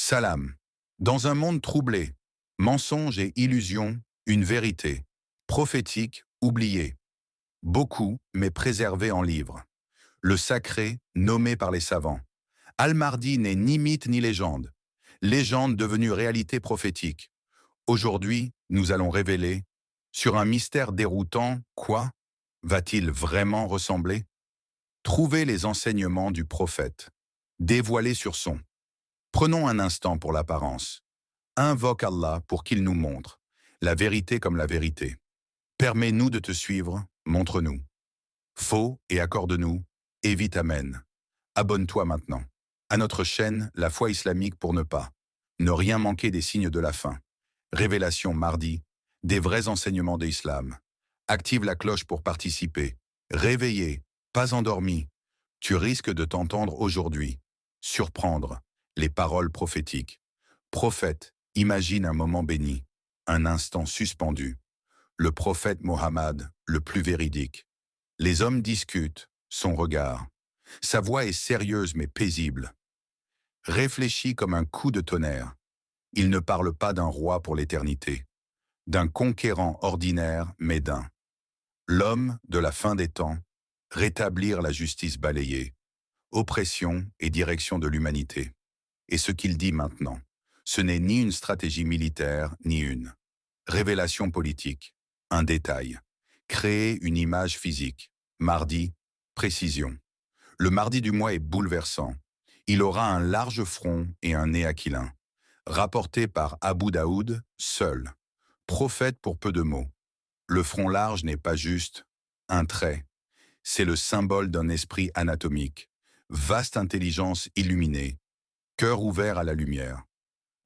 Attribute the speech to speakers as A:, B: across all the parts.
A: Salam. Dans un monde troublé, mensonges et illusions, une vérité, prophétique, oubliée. Beaucoup, mais préservée en livres. Le sacré, nommé par les savants. Al-Mahdi n'est ni mythe ni légende. Légende devenue réalité prophétique. Aujourd'hui, nous allons révéler, sur un mystère déroutant, quoi va-t-il vraiment ressembler? Trouver les enseignements du prophète. Dévoilés sur son. Prenons un instant pour l'apparence. Invoque Allah pour qu'il nous montre la vérité comme la vérité. Permets-nous de te suivre, montre-nous. Faux et accorde-nous, évite amen. Abonne-toi maintenant à notre chaîne La Foi Islamique pour ne rien manquer des signes de la fin. Révélation mardi, des vrais enseignements de l'islam. Active la cloche pour participer. Réveillé, pas endormi. Tu risques de t'entendre aujourd'hui. Surprendre les paroles prophétiques. Prophète, imagine un moment béni, un instant suspendu. Le prophète Mohammed, le plus véridique. Les hommes discutent, son regard. Sa voix est sérieuse mais paisible. Réfléchis comme un coup de tonnerre. Il ne parle pas d'un roi pour l'éternité, d'un conquérant ordinaire mais d'un. L'homme de la fin des temps, rétablir la justice balayée, oppression et direction de l'humanité. Et ce qu'il dit maintenant, ce n'est ni une stratégie militaire, ni une révélation politique, un détail. Créer une image physique. Mardi, précision. Le mardi du mois est bouleversant. Il aura un large front et un nez aquilin. Rapporté par Abu Daoud, seul. Prophète pour peu de mots. Le front large n'est pas juste un trait. C'est le symbole d'un esprit anatomique. Vaste intelligence illuminée. Cœur ouvert à la lumière.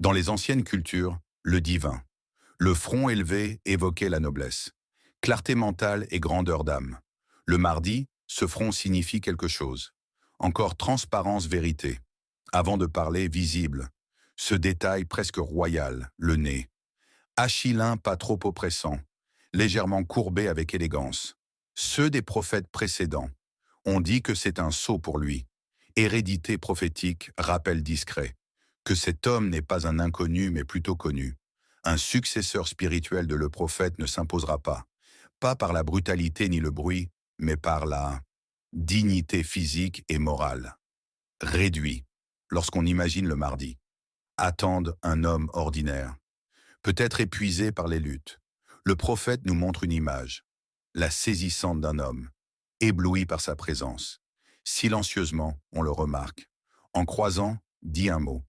A: Dans les anciennes cultures, le divin. Le front élevé évoquait la noblesse. Clarté mentale et grandeur d'âme. Le mardi, ce front signifie quelque chose. Encore transparence vérité. Avant de parler, visible. Ce détail presque royal, le nez. Achillin pas trop oppressant. Légèrement courbé avec élégance. Ceux des prophètes précédents. On dit que c'est un sceau pour lui. Hérédité prophétique, rappel discret. Que cet homme n'est pas un inconnu mais plutôt connu. Un successeur spirituel de le prophète ne s'imposera pas. Pas par la brutalité ni le bruit, mais par la dignité physique et morale. Réduit, lorsqu'on imagine le mardi. Attendent un homme ordinaire. Peut-être épuisé par les luttes. Le prophète nous montre une image, la saisissante d'un homme, ébloui par sa présence. Silencieusement, on le remarque. En croisant, dit un mot.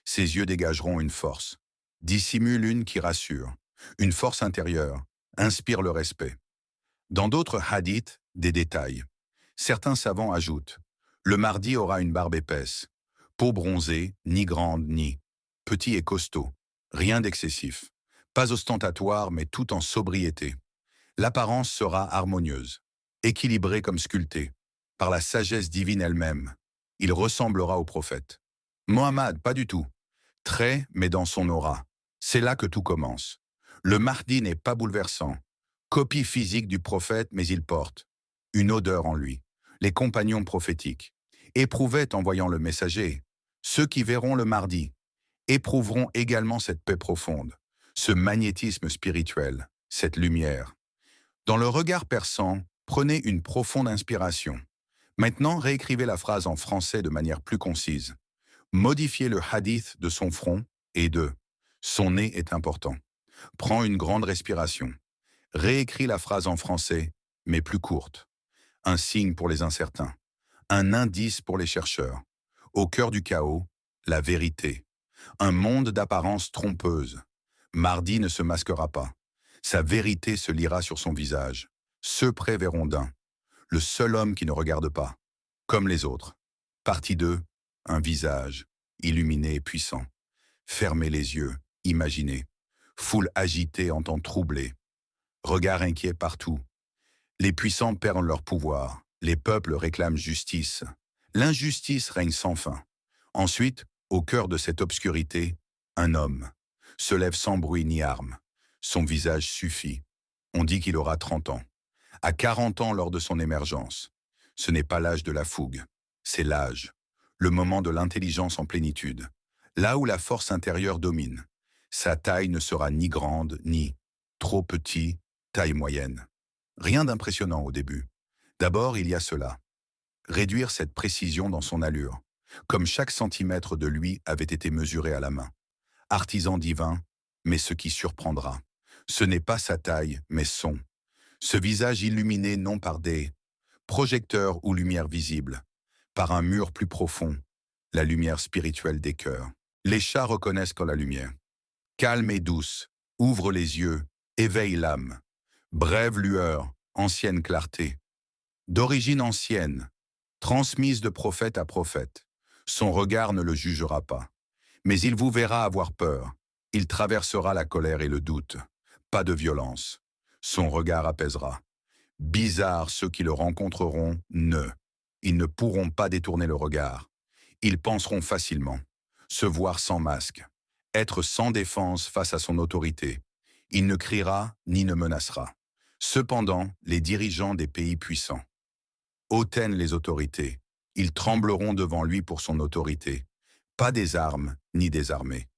A: Ses yeux dégageront une force. Dissimule une qui rassure. Une force intérieure. Inspire le respect. Dans d'autres hadiths, des détails. Certains savants ajoutent. Le mardi aura une barbe épaisse. Peau bronzée, ni grande, ni petit et costaud. Rien d'excessif. Pas ostentatoire, mais tout en sobriété. L'apparence sera harmonieuse. Équilibrée comme sculptée. Par la sagesse divine elle-même. Il ressemblera au prophète. Mohammed, pas du tout. Très, mais dans son aura. C'est là que tout commence. Le Mahdi n'est pas bouleversant. Copie physique du prophète, mais il porte une odeur en lui. Les compagnons prophétiques éprouvaient en voyant le messager. Ceux qui verront le Mahdi éprouveront également cette paix profonde, ce magnétisme spirituel, cette lumière. Dans le regard perçant, prenez une profonde inspiration. Maintenant, réécrivez la phrase en français de manière plus concise. Modifiez le hadith de son front et de son nez est important. Prends une grande respiration. Réécris la phrase en français, mais plus courte. Un signe pour les incertains. Un indice pour les chercheurs. Au cœur du chaos, la vérité. Un monde d'apparence trompeuse. Mardi ne se masquera pas. Sa vérité se lira sur son visage. Ceux près verront d'un. Le seul homme qui ne regarde pas. Comme les autres. Partie 2. Un visage, illuminé et puissant. Fermez les yeux, imaginez. Foule agitée en temps troublé. Regard inquiet partout. Les puissants perdent leur pouvoir. Les peuples réclament justice. L'injustice règne sans fin. Ensuite, au cœur de cette obscurité, un homme se lève sans bruit ni arme. Son visage suffit. On dit qu'il aura 30 ans. À 40 ans lors de son émergence. Ce n'est pas l'âge de la fougue. C'est l'âge. Le moment de l'intelligence en plénitude. là où la force intérieure domine. Sa taille ne sera ni grande, ni trop petit, taille moyenne. Rien d'impressionnant au début. D'abord, il y a cela. Réduire cette précision dans son allure, comme chaque centimètre de lui avait été mesuré à la main. Artisan divin, mais ce qui surprendra. Ce n'est pas sa taille, mais ce visage illuminé non par des projecteurs ou lumière visible, par un mur plus profond, la lumière spirituelle des cœurs. Les chats reconnaissent quand la lumière, calme et douce, ouvre les yeux, éveille l'âme. Brève lueur, ancienne clarté. D'origine ancienne, transmise de prophète à prophète. Son regard ne le jugera pas. Mais il vous verra avoir peur. Il traversera la colère et le doute. Pas de violence. Son regard apaisera. Bizarre ceux qui le rencontreront, ils ne pourront pas détourner le regard. Ils penseront facilement. Se voir sans masque. Être sans défense face à son autorité. Il ne criera ni ne menacera. Cependant, les dirigeants des pays puissants hautainent les autorités. Ils trembleront devant lui pour son autorité. Pas des armes ni des armées,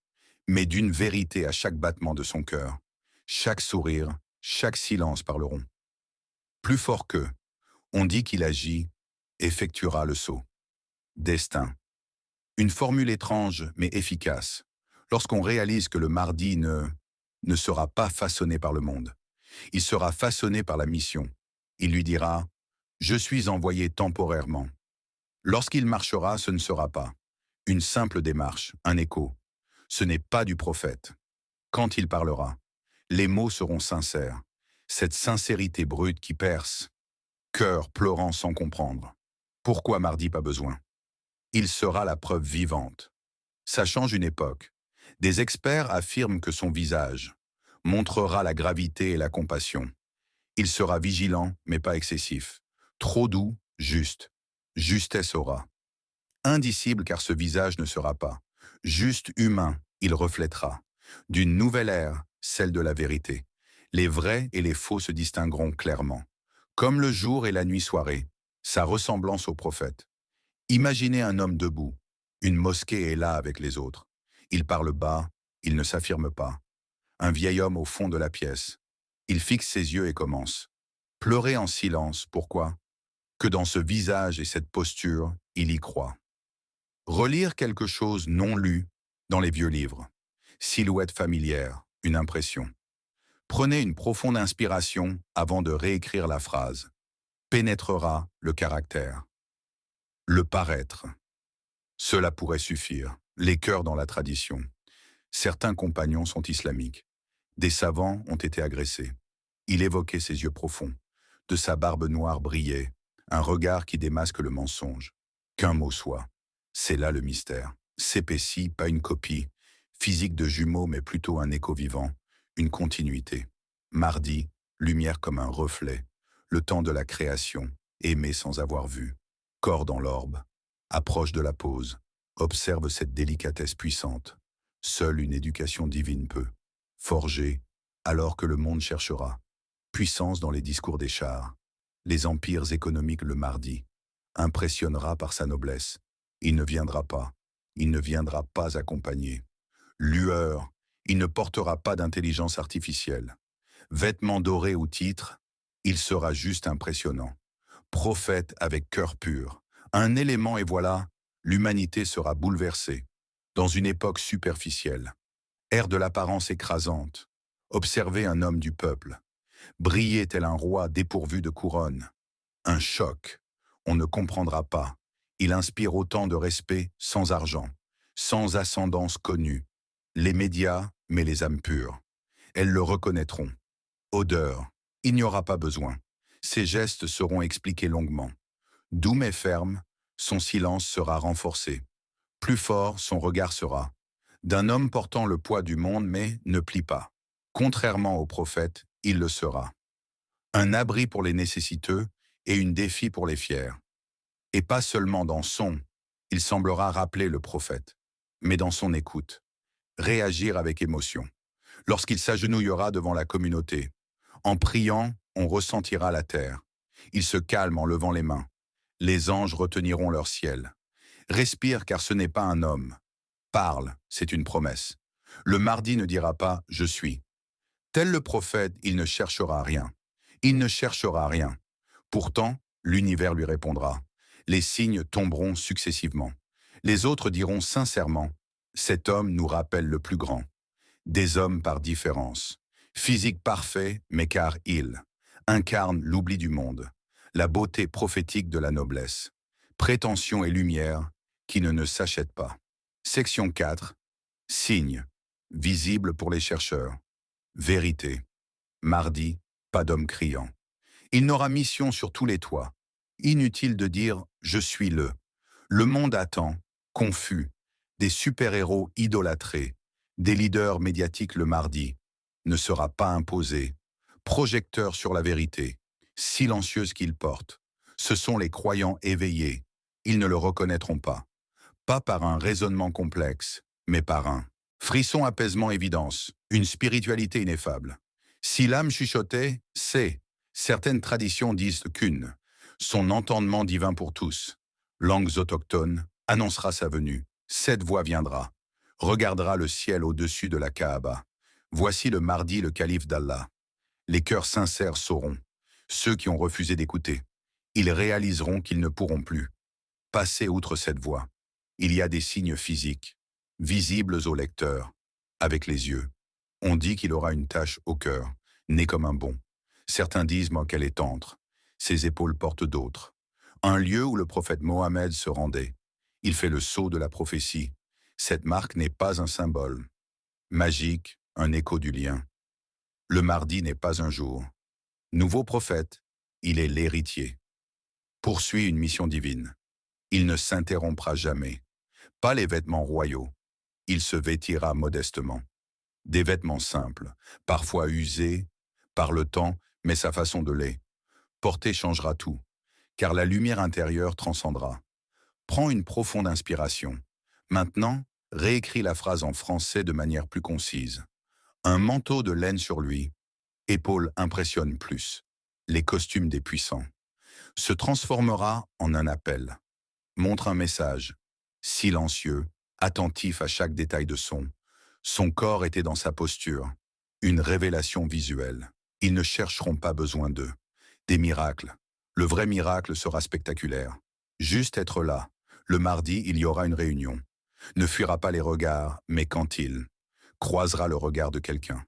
A: mais d'une vérité à chaque battement de son cœur. Chaque sourire, chaque silence parleront. Plus fort qu'eux, on dit qu'il agit, effectuera le saut. Destin. Une formule étrange mais efficace. Lorsqu'on réalise que le mardi ne sera pas façonné par le monde. Il sera façonné par la mission. Il lui dira « Je suis envoyé temporairement ». Lorsqu'il marchera, ce ne sera pas une simple démarche, un écho. Ce n'est pas du prophète. Quand il parlera, les mots seront sincères. Cette sincérité brute qui perce, cœur pleurant sans comprendre. Pourquoi mardi pas besoin? Il sera la preuve vivante. Ça change une époque. Des experts affirment que son visage montrera la gravité et la compassion. Il sera vigilant, mais pas excessif. Trop doux, juste. Justesse aura. Indicible car ce visage ne sera pas. Juste humain, il reflètera. D'une nouvelle ère, celle de la vérité. Les vrais et les faux se distingueront clairement. Comme le jour et la nuit-soirée, sa ressemblance au prophète. Imaginez un homme debout. Une mosquée est là avec les autres. Il parle bas, il ne s'affirme pas. Un vieil homme au fond de la pièce. Il fixe ses yeux et commence. Pleurer en silence, pourquoi? Que dans ce visage et cette posture, il y croit. Relire quelque chose non lu dans les vieux livres. Silhouette familière, une impression. Prenez une profonde inspiration avant de réécrire la phrase. Pénétrera le caractère. Le paraître. Cela pourrait suffire. Les cœurs dans la tradition. Certains compagnons sont islamiques. Des savants ont été agressés. Il évoquait ses yeux profonds. De sa barbe noire brillait un regard qui démasque le mensonge. Qu'un mot soit. C'est là le mystère. S'épaissit, pas une copie. Physique de jumeaux, mais plutôt un écho vivant. Une continuité. Mardi, lumière comme un reflet. Le temps de la création. Aimer sans avoir vu. Corps dans l'orbe. Approche de la pause. Observe cette délicatesse puissante. Seule une éducation divine peut. Forger, alors que le monde cherchera. Puissance dans les discours des chars. Les empires économiques le mardi. Impressionnera par sa noblesse. Il ne viendra pas. Il ne viendra pas accompagné. Lueur. Il ne portera pas d'intelligence artificielle. Vêtements dorés ou titres. Il sera juste impressionnant. Prophète avec cœur pur. Un élément et voilà, l'humanité sera bouleversée. Dans une époque superficielle. Ère de l'apparence écrasante. Observez un homme du peuple. Briller tel un roi dépourvu de couronne. Un choc. On ne comprendra pas. Il inspire autant de respect sans argent, sans ascendance connue. Les médias, mais les âmes pures. Elles le reconnaîtront. Odeur. Il n'y aura pas besoin. Ses gestes seront expliqués longuement. Doux mais ferme, son silence sera renforcé. Plus fort, son regard sera. D'un homme portant le poids du monde mais ne plie pas. Contrairement au prophète, il le sera. Un abri pour les nécessiteux et une défi pour les fiers. Et pas seulement dans il semblera rappeler le prophète, mais dans son écoute. Réagir avec émotion. Lorsqu'il s'agenouillera devant la communauté, en priant, on ressentira la terre. Il se calme en levant les mains. Les anges reteniront leur ciel. Respire car ce n'est pas un homme. Parle, c'est une promesse. Le mardi ne dira pas « je suis ». Tel le prophète, il ne cherchera rien. Il ne cherchera rien. Pourtant, l'univers lui répondra. Les signes tomberont successivement. Les autres diront sincèrement « cet homme nous rappelle le plus grand ». Des hommes par différence. Physique parfait, mais car il incarne l'oubli du monde, la beauté prophétique de la noblesse. Prétention et lumière qui ne s'achètent pas. Section 4. Signes. Visible pour les chercheurs. Vérité. Mardi, pas d'homme criant. Il n'aura mission sur tous les toits. Inutile de dire « je suis le ». Le monde attend, confus, des super-héros idolâtrés, des leaders médiatiques le mardi. Ne sera pas imposé. Projecteur sur la vérité, silencieuse qu'il porte. Ce sont les croyants éveillés. Ils ne le reconnaîtront pas. Pas par un raisonnement complexe, mais par un frisson, apaisement, évidence, une spiritualité ineffable. Si l'âme chuchotait, c'est, certaines traditions disent qu'une, son entendement divin pour tous, langues autochtones, annoncera sa venue. Cette voix viendra, regardera le ciel au-dessus de la Kaaba. Voici le mardi, le calife d'Allah. Les cœurs sincères sauront, ceux qui ont refusé d'écouter. Ils réaliseront qu'ils ne pourront plus passer outre cette voie. Il y a des signes physiques, visibles au lecteur, avec les yeux. On dit qu'il aura une tache au cœur, né comme un bon. Certains disent qu'elle est tendre. Ses épaules portent d'autres. Un lieu où le prophète Mohammed se rendait. Il fait le sceau de la prophétie. Cette marque n'est pas un symbole. Magique, un écho du lien. Le mardi n'est pas un jour. Nouveau prophète, il est l'héritier. Poursuit une mission divine. Il ne s'interrompra jamais. Pas les vêtements royaux. Il se vêtira modestement. Des vêtements simples, parfois usés par le temps, mais sa façon de les porter changera tout, car la lumière intérieure transcendra. Prends une profonde inspiration. Maintenant, réécris la phrase en français de manière plus concise. Un manteau de laine sur lui, épaules impressionnent plus. Les costumes des puissants. Se transformera en un appel. Montre un message, silencieux, attentif à chaque détail de son. Son corps était dans sa posture, une révélation visuelle. Ils ne chercheront pas besoin d'eux. Des miracles. Le vrai miracle sera spectaculaire. Juste être là. Le mardi, il y aura une réunion. Ne fuira pas les regards, mais quand il croisera le regard de quelqu'un.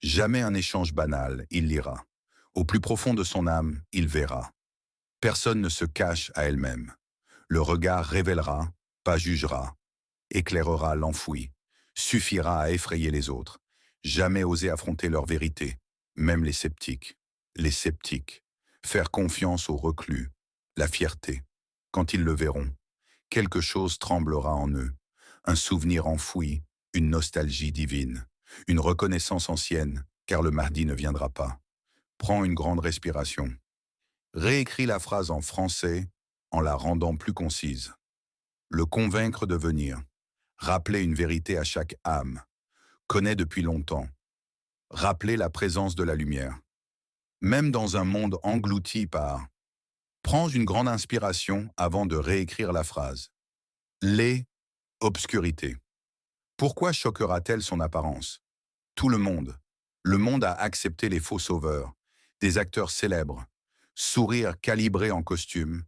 A: Jamais un échange banal, il lira. Au plus profond de son âme, il verra. Personne ne se cache à elle-même. Le regard révélera, pas jugera, éclairera l'enfoui, suffira à effrayer les autres. Jamais oser affronter leur vérité, même les sceptiques. Les sceptiques. Faire confiance aux reclus. La fierté. Quand ils le verront, quelque chose tremblera en eux. Un souvenir enfoui, une nostalgie divine, une reconnaissance ancienne, car le mardi ne viendra pas. Prends une grande respiration. Réécris la phrase en français en la rendant plus concise. Le convaincre de venir. Rappeler une vérité à chaque âme. Connaît depuis longtemps. Rappeler la présence de la lumière. Même dans un monde englouti par... Prends une grande inspiration avant de réécrire la phrase. Les obscurités. Pourquoi choquera-t-elle son apparence? Tout le monde. Le monde a accepté les faux sauveurs, des acteurs célèbres, sourires calibrés en costume,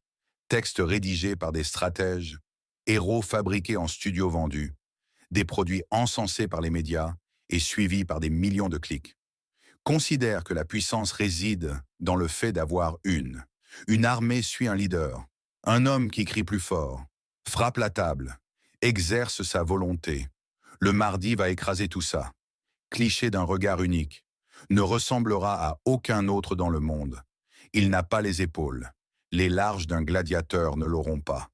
A: textes rédigés par des stratèges, héros fabriqués en studio vendus, des produits encensés par les médias et suivis par des millions de clics. Considère que la puissance réside dans le fait d'avoir une armée suit un leader, un homme qui crie plus fort, frappe la table, exerce sa volonté. Le mardi va écraser tout ça. Cliché d'un regard unique, ne ressemblera à aucun autre dans le monde. Il n'a pas les épaules. Les larges d'un gladiateur ne l'auront pas.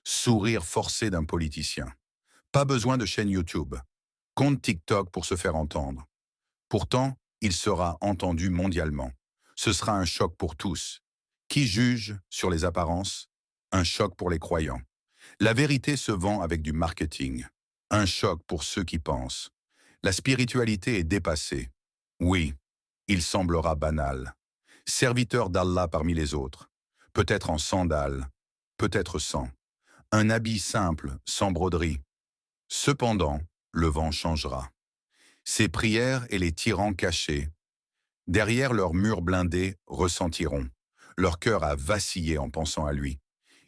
A: Sourire forcé d'un politicien. Pas besoin de chaîne YouTube. Compte TikTok pour se faire entendre. Pourtant, il sera entendu mondialement. Ce sera un choc pour tous. Qui juge sur les apparences? Un choc pour les croyants. La vérité se vend avec du marketing. Un choc pour ceux qui pensent. La spiritualité est dépassée. Oui, il semblera banal. Serviteur d'Allah parmi les autres. Peut-être en sandales, peut-être sans. Un habit simple, sans broderie. Cependant, le vent changera. Ses prières et les tyrans cachés, derrière leurs murs blindés, ressentiront. Leur cœur a vacillé en pensant à lui.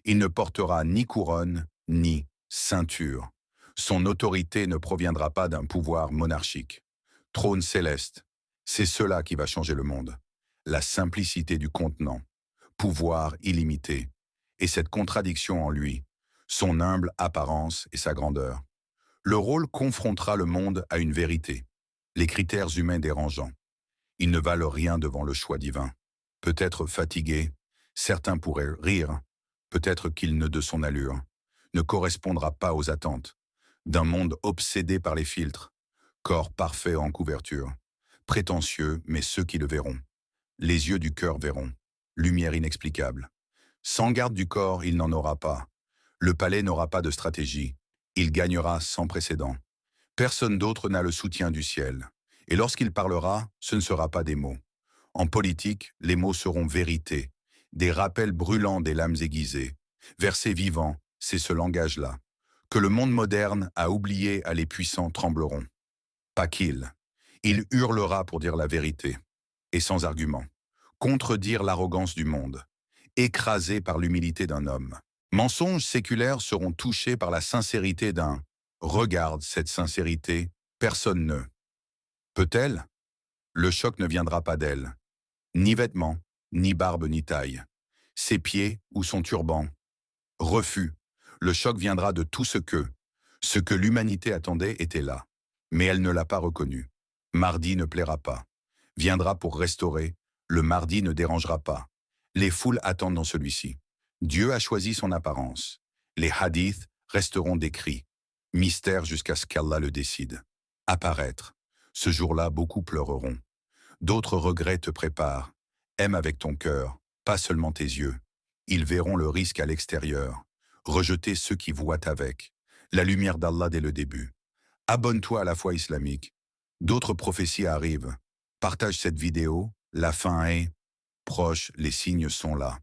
A: Il ne portera ni couronne, ni ceinture. Son autorité ne proviendra pas d'un pouvoir monarchique. Trône céleste, c'est cela qui va changer le monde. La simplicité du contenant, pouvoir illimité, et cette contradiction en lui, son humble apparence et sa grandeur. Le rôle confrontera le monde à une vérité, les critères humains dérangeants. Ils ne valent rien devant le choix divin. Peut-être fatigué, certains pourraient rire, peut-être qu'il ne de son allure, ne correspondra pas aux attentes, d'un monde obsédé par les filtres, corps parfait en couverture, prétentieux, mais ceux qui le verront. Les yeux du cœur verront, lumière inexplicable. Sans garde du corps, il n'en aura pas. Le palais n'aura pas de stratégie. Il gagnera sans précédent. Personne d'autre n'a le soutien du ciel. Et lorsqu'il parlera, ce ne sera pas des mots. En politique, les mots seront vérité, des rappels brûlants des lames aiguisées. Versets vivants, c'est ce langage-là, que le monde moderne a oublié à les puissants trembleront. Pas qu'il. Il hurlera pour dire la vérité, et sans argument. Contredire l'arrogance du monde, écrasé par l'humilité d'un homme. Mensonges séculaires seront touchés par la sincérité d'un « regarde cette sincérité, personne ne ». Peut-elle? Le choc ne viendra pas d'elle. Ni vêtements, ni barbe, ni taille. Ses pieds ou son turban. Refus. Le choc viendra de tout ce que l'humanité attendait était là. Mais elle ne l'a pas reconnu. Mardi ne plaira pas. Viendra pour restaurer. Le mardi ne dérangera pas. Les foules attendent dans celui-ci. Dieu a choisi son apparence. Les hadiths resteront des cris. Mystère jusqu'à ce qu'Allah le décide. Apparaître. Ce jour-là, beaucoup pleureront. D'autres regrets te préparent. Aime avec ton cœur, pas seulement tes yeux. Ils verront le risque à l'extérieur. Rejeter ceux qui voient avec. La lumière d'Allah dès le début. Abonne-toi à la foi islamique. D'autres prophéties arrivent. Partage cette vidéo. La fin est proche, les signes sont là.